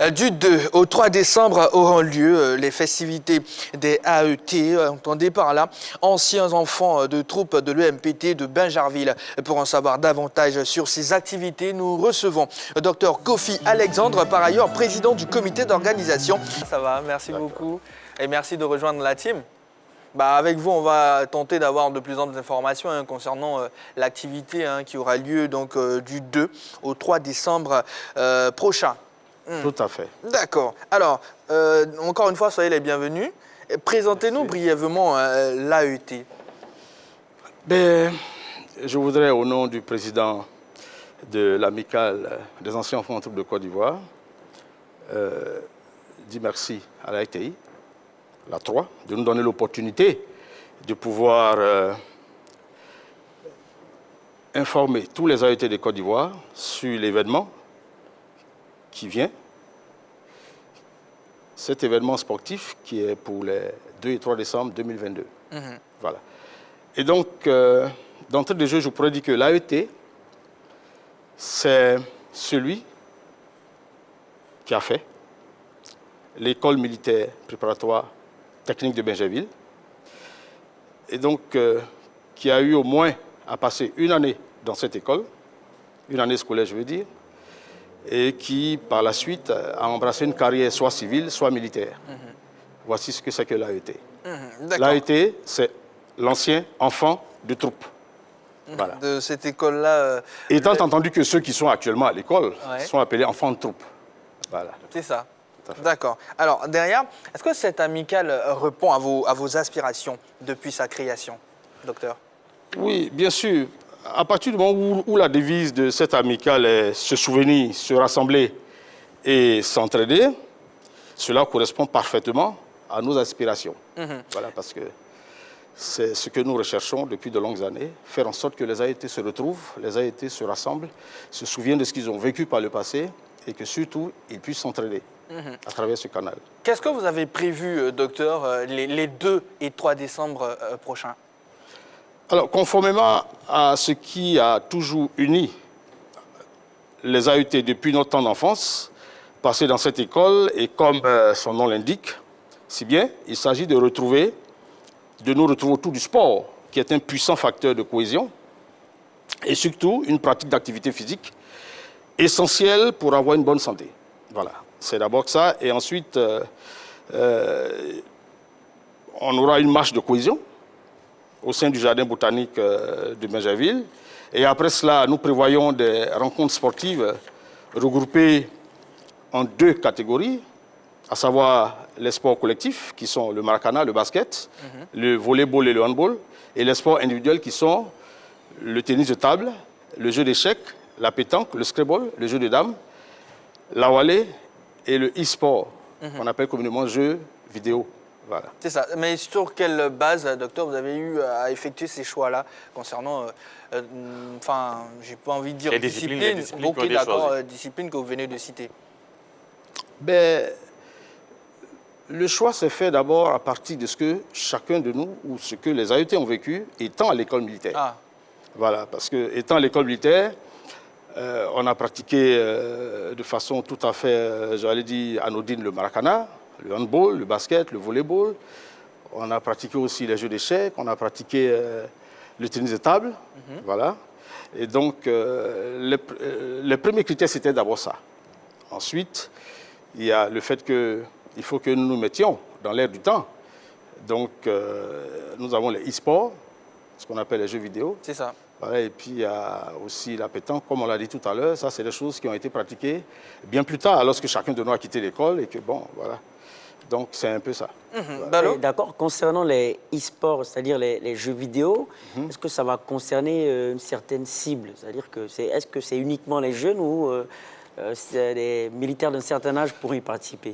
Du 2 au 3 décembre auront lieu les festivités des AET. Entendez par là, anciens enfants de troupes de l'EMPT de Binjarville. Pour en savoir davantage sur ces activités, nous recevons Dr Kofi Alexandre, par ailleurs président du comité d'organisation. Ça va, merci beaucoup et merci de rejoindre la team. Avec vous, on va tenter d'avoir de plus amples informations concernant l'activité qui aura lieu donc, du 2 au 3 décembre prochain. Tout à fait. D'accord. Alors, encore une fois, soyez les bienvenus. Présentez-nous brièvement l'AET. Je voudrais, au nom du président de l'amicale des anciens enfants en troupe de Côte d'Ivoire, dire merci à l'AETI, la 3, de nous donner l'opportunité de pouvoir informer tous les AET de Côte d'Ivoire sur l'événement qui vient. Cet événement sportif qui est pour les 2 et 3 décembre 2022. Voilà. Et donc, d'entrée de jeu, je pourrais dire que l'AET, c'est celui qui a fait l'école militaire préparatoire technique de Binjarville, et donc qui a eu au moins à passer une année dans cette école, une année scolaire je veux dire, et qui par la suite a embrassé une carrière soit civile, soit militaire. Voici ce que c'est que l'AET. L'AET, c'est l'ancien enfant de troupe. Voilà. De cette école-là. Étant entendu que ceux qui sont actuellement à l'école sont appelés enfants de troupe. Voilà. C'est ça. D'accord. Alors, derrière, est-ce que cette amicale répond à vos aspirations depuis sa création, docteur? Oui, bien sûr. À partir du moment où la devise de cette amicale est se souvenir, se rassembler et s'entraider, cela correspond parfaitement à nos aspirations. Voilà, parce que c'est ce que nous recherchons depuis de longues années, faire en sorte que les AET se retrouvent, les AET se rassemblent, se souviennent de ce qu'ils ont vécu par le passé et que surtout, ils puissent s'entraider à travers ce canal. Qu'est-ce que vous avez prévu, docteur, les 2 et 3 décembre prochains? Alors, conformément à ce qui a toujours uni les AET depuis notre temps d'enfance, passé dans cette école, et comme son nom l'indique, si bien, il s'agit de nous retrouver autour du sport, qui est un puissant facteur de cohésion, et surtout une pratique d'activité physique essentielle pour avoir une bonne santé. Voilà, c'est d'abord ça, et ensuite, on aura une marche de cohésion au sein du jardin botanique de Binjarville. Et après cela, nous prévoyons des rencontres sportives regroupées en 2 catégories, à savoir les sports collectifs, qui sont le maracana, le basket, le volleyball et le handball, et les sports individuels qui sont le tennis de table, le jeu d'échecs, la pétanque, le scrabble, le jeu de dames, la wallée et le e-sport, qu'on appelle communément jeu vidéo. Voilà. C'est ça. Mais sur quelle base, docteur, vous avez eu à effectuer ces choix-là concernant, j'ai pas envie de dire discipline, ok, d'accord, discipline que vous venez de citer. Le choix s'est fait d'abord à partir de ce que chacun de nous, ou ce que les AET ont vécu étant à l'école militaire. Voilà, parce que étant à l'école militaire, on a pratiqué de façon tout à fait, j'allais dire, anodine le maracana, le handball, le basket, le volleyball. On a pratiqué aussi les jeux d'échecs, on a pratiqué le tennis de table. Voilà. Et donc, les premiers critères, c'était d'abord ça. Ensuite, il y a le fait qu'il faut que nous nous mettions dans l'air du temps. Donc, nous avons les e-sports, ce qu'on appelle les jeux vidéo. C'est ça. Voilà, et puis, il y a aussi la pétanque, comme on l'a dit tout à l'heure. Ça, c'est des choses qui ont été pratiquées bien plus tard, lorsque chacun de nous a quitté l'école et que, bon, voilà. Donc, c'est un peu ça. Voilà. D'accord. Concernant les e-sports, c'est-à-dire les jeux vidéo, est-ce que ça va concerner une certaine cible? C'est-à-dire que est-ce que c'est uniquement les jeunes ou les militaires d'un certain âge pourront y participer?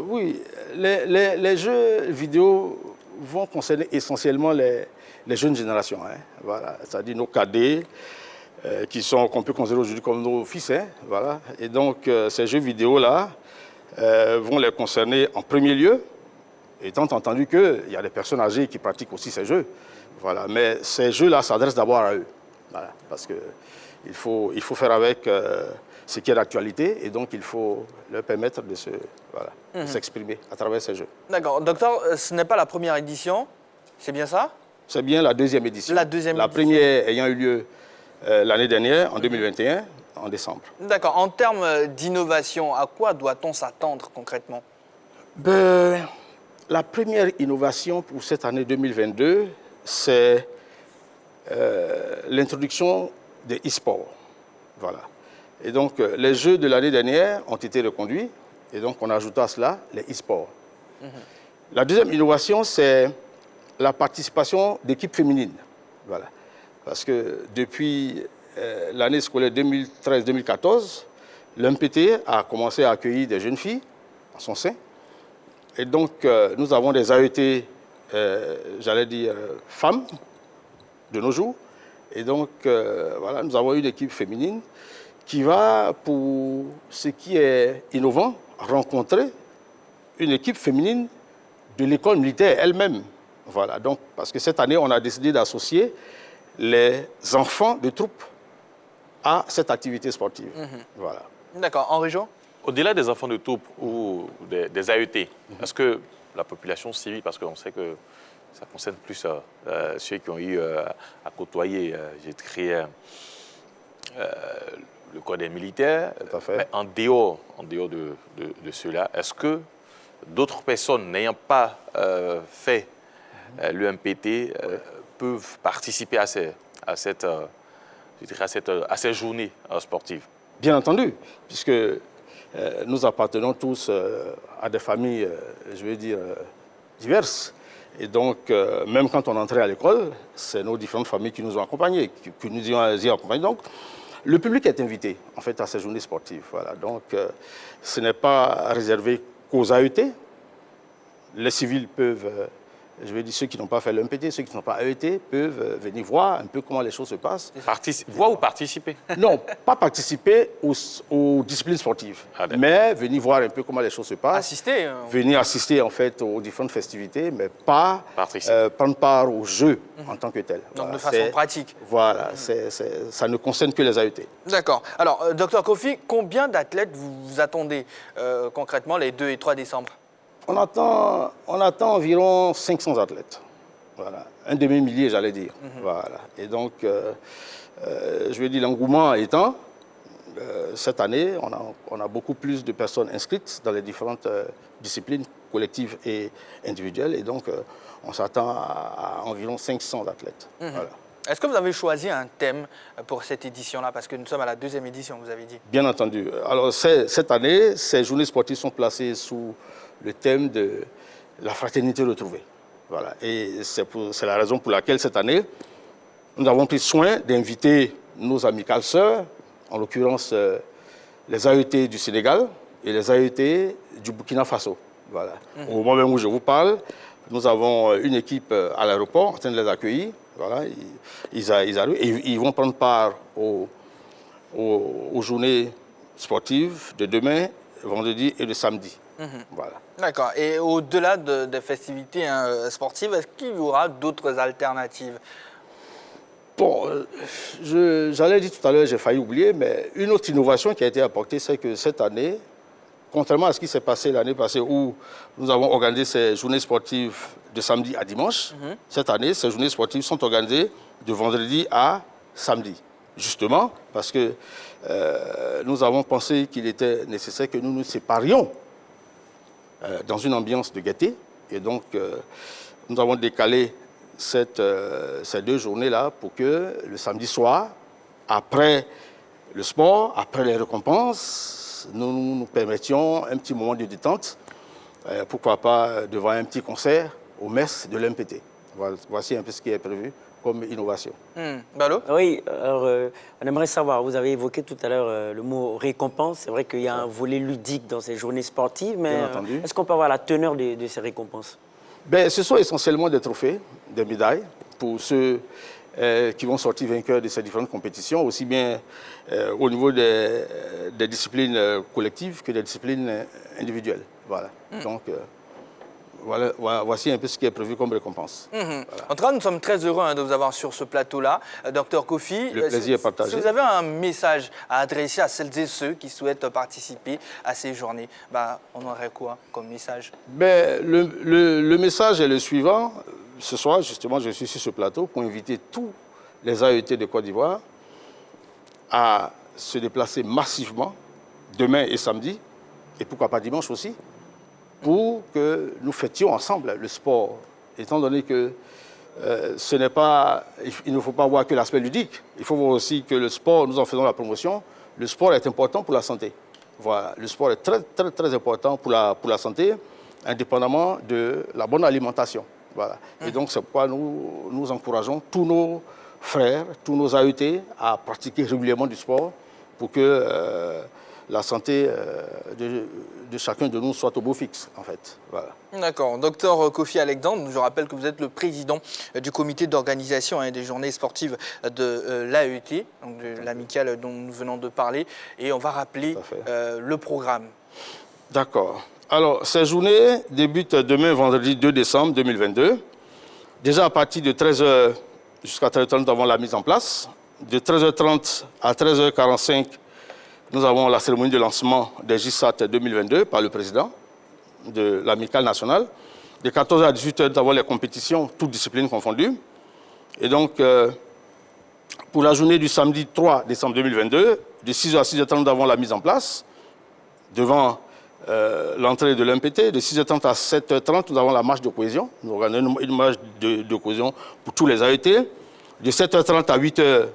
Oui. Les jeux vidéo vont concerner essentiellement les jeunes générations. Voilà. C'est-à-dire nos cadets, qu'on peut considérer aujourd'hui comme nos fils. Voilà. Et donc, ces jeux vidéo-là vont les concerner en premier lieu, étant entendu qu'il y a des personnes âgées qui pratiquent aussi ces jeux. Voilà. Mais ces jeux-là s'adressent d'abord à eux. Voilà. Parce qu'il faut faire avec ce qui est d'actualité, et donc il faut leur permettre de s'exprimer à travers ces jeux. D'accord. Docteur, ce n'est pas la première édition, c'est bien ça? C'est bien la deuxième édition. La première ayant eu lieu l'année dernière, en 2021, en décembre. D'accord. En termes d'innovation, à quoi doit-on s'attendre concrètement? La première innovation pour cette année 2022, c'est l'introduction des e-sports. Voilà. Et donc, les jeux de l'année dernière ont été reconduits, et donc on a ajouté à cela les e-sports. La deuxième innovation, c'est la participation d'équipes féminines. Voilà. Parce que depuis l'année scolaire 2013-2014, l'MPT a commencé à accueillir des jeunes filles en son sein. Et donc, nous avons des AET, j'allais dire, femmes, de nos jours. Et donc, voilà, nous avons une équipe féminine qui va, pour ce qui est innovant, rencontrer une équipe féminine de l'école militaire elle-même. Voilà, donc, parce que cette année, on a décidé d'associer les enfants de troupes à cette activité sportive. Voilà. D'accord. Henri Jo? Au-delà des enfants de troupes ou des AET, est-ce que la population civile, parce qu'on sait que ça concerne plus ceux qui ont eu à côtoyer, j'ai créé le corps des militaires, mais en dehors de cela, est-ce que d'autres personnes n'ayant pas fait l'UMPT peuvent participer à ces journées sportives? Bien entendu, puisque nous appartenons tous à des familles, je veux dire, diverses. Et donc, même quand on entrait à l'école, c'est nos différentes familles qui nous ont accompagnés, qui nous y ont accompagnés. Donc, le public est invité, en fait, à ces journées sportives. Voilà. Donc, ce n'est pas réservé qu'aux AET. Les civils peuvent, je veux dire, ceux qui n'ont pas fait l'MPT, ceux qui n'ont pas AET, peuvent venir voir un peu comment les choses se passent. Voir ou participer? Non, pas participer aux disciplines sportives, mais venir voir un peu comment les choses se passent. Assister Venir assister, en fait, aux différentes festivités, mais pas prendre part aux jeux en tant que tel. Donc, voilà, de façon pratique. Voilà, ça ne concerne que les AET. D'accord. Alors, Dr Kofi, combien d'athlètes vous attendez concrètement les 2 et 3 décembre? On attend environ 500 athlètes. Voilà. Un demi-millier, j'allais dire. Voilà. Et donc, je veux dire, l'engouement étant, cette année, on a beaucoup plus de personnes inscrites dans les différentes disciplines collectives et individuelles. Et donc, on s'attend à environ 500 athlètes. Voilà. Est-ce que vous avez choisi un thème pour cette édition-là? Parce que nous sommes à la 2e édition, vous avez dit. Bien entendu. Alors, cette année, ces journées sportives sont placées sous le thème de la fraternité retrouvée. Voilà. Et c'est la raison pour laquelle, cette année, nous avons pris soin d'inviter nos amicales sœurs, en l'occurrence les AET du Sénégal et les AET du Burkina Faso. Voilà. Au moment même où je vous parle, nous avons une équipe à l'aéroport en train de les accueillir. Voilà. Ils arrivent et ils vont prendre part aux journées sportives de demain, vendredi et de samedi. Voilà. D'accord. Et au-delà des festivités sportives, est-ce qu'il y aura d'autres alternatives? Bon, j'allais dire tout à l'heure, j'ai failli oublier, mais une autre innovation qui a été apportée, c'est que cette année, contrairement à ce qui s'est passé l'année passée où nous avons organisé ces journées sportives de samedi à dimanche, cette année, ces journées sportives sont organisées de vendredi à samedi. Justement, parce que nous avons pensé qu'il était nécessaire que nous nous séparions dans une ambiance de gaieté. Et donc, nous avons décalé ces 2 journées-là pour que le samedi soir, après le sport, après les récompenses, nous permettions un petit moment de détente, pourquoi pas devant un petit concert au MES de l'MPT. Voici un peu ce qui est prévu comme innovation. Balo? Oui, alors on aimerait savoir, vous avez évoqué tout à l'heure le mot récompense. C'est vrai qu'il y a un volet ludique dans ces journées sportives, mais est-ce qu'on peut avoir la teneur de ces récompenses? Ce sont essentiellement des trophées, des médailles pour ceux qui vont sortir vainqueurs de ces différentes compétitions, aussi bien au niveau des disciplines collectives que des disciplines individuelles. Voilà. Donc, voici un peu ce qui est prévu comme récompense. Voilà. En tout cas, nous sommes très heureux de vous avoir sur ce plateau-là. Dr Kofi, le plaisir est partagé. Si vous avez un message à adresser à celles et ceux qui souhaitent participer à ces journées, on aurait quoi comme message? Le message est le suivant. Ce soir, justement, je suis sur ce plateau pour inviter tous les AET de Côte d'Ivoire à se déplacer massivement demain et samedi, et pourquoi pas dimanche aussi, pour que nous fêtions ensemble le sport, étant donné que il ne faut pas voir que l'aspect ludique, il faut voir aussi que le sport, nous en faisons la promotion, le sport est important pour la santé. Voilà, le sport est très, très, très important pour la santé, indépendamment de la bonne alimentation. Voilà. Et donc, c'est pourquoi nous encourageons tous nos frères, tous nos AET à pratiquer régulièrement du sport pour que la santé de chacun de nous soit au beau fixe, en fait. Voilà. D'accord. Docteur Kofi Alexandre, je rappelle que vous êtes le président du comité d'organisation des journées sportives de l'AET, donc de l'amicale dont nous venons de parler, et on va rappeler le programme. D'accord. Alors, ces journées débutent demain, vendredi 2 décembre 2022. Déjà à partir de 13h jusqu'à 13h30, nous avons la mise en place. De 13h30 à 13h45, nous avons la cérémonie de lancement des JSAT 2022 par le président de l'amicale nationale. De 14h à 18h, nous avons les compétitions, toutes disciplines confondues. Et donc, pour la journée du samedi 3 décembre 2022, de 6h à 6h30, nous avons la mise en place devant l'entrée de l'MPT. De 6h30 à 7h30, nous avons la marche de cohésion. Nous organisons une marche de cohésion pour tous les AET. De 7h30 à 8h,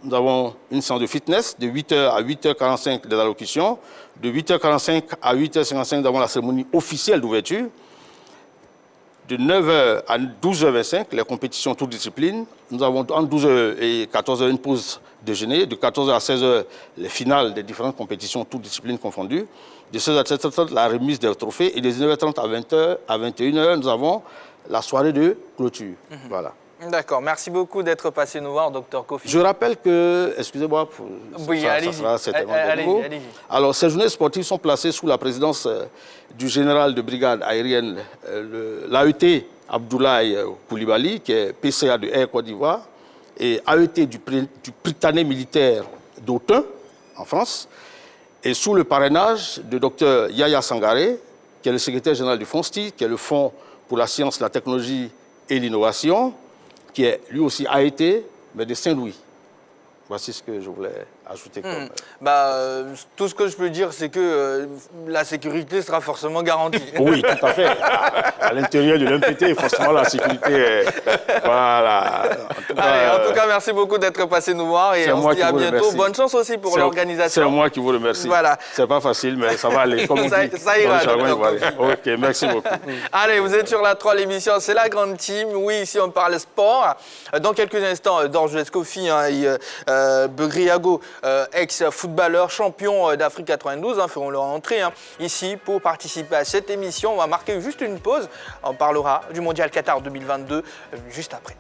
nous avons une séance de fitness. De 8h à 8h45, des allocutions. De 8h45 à 8h55, nous avons la cérémonie officielle d'ouverture. De 9h à 12h25, les compétitions toutes disciplines. Nous avons entre 12h et 14h une pause déjeuner. De 14h à 16h, les finales des différentes compétitions toutes disciplines confondues. De 16h à 17h30, la remise des trophées. Et de 19h30 à 20h, à 21h, nous avons la soirée de clôture. Voilà. D'accord. Merci beaucoup d'être passé nous voir, Dr Kofi. Je rappelle que, excusez-moi, ça sera certainement de nouveau. Alors, ces journées sportives sont placées sous la présidence du général de brigade aérienne, l'AET Abdoulaye Koulibaly, qui est PCA de Air Côte d'Ivoire, et AET du Prytanée militaire d'Autun, en France, et sous le parrainage de Dr Yaya Sangaré, qui est le secrétaire général du FONSTI, qui est le Fonds pour la science, la technologie et l'innovation, qui est lui aussi AET, mais de Saint-Louis. Voici ce que je voulais ajouter. Tout ce que je peux dire, c'est que la sécurité sera forcément garantie. Oui, tout à fait. À l'intérieur de l'MPT, forcément, la sécurité est... Voilà. En tout cas, merci beaucoup d'être passé nous voir et on se dit à bientôt. Bonne chance aussi pour l'organisation. C'est moi qui vous remercie. Voilà. C'est pas facile, mais ça va aller. Comme ça ira. Ok, merci beaucoup. Allez, vous êtes sur la 3, l'émission, c'est la grande team. Oui, ici, on parle sport. Dans quelques instants, Dorjules Kofi, Begriago, ex-footballeur, champion d'Afrique 92, feront leur entrée ici pour participer à cette émission. On va marquer juste une pause. On parlera du Mondial Qatar 2022 juste après.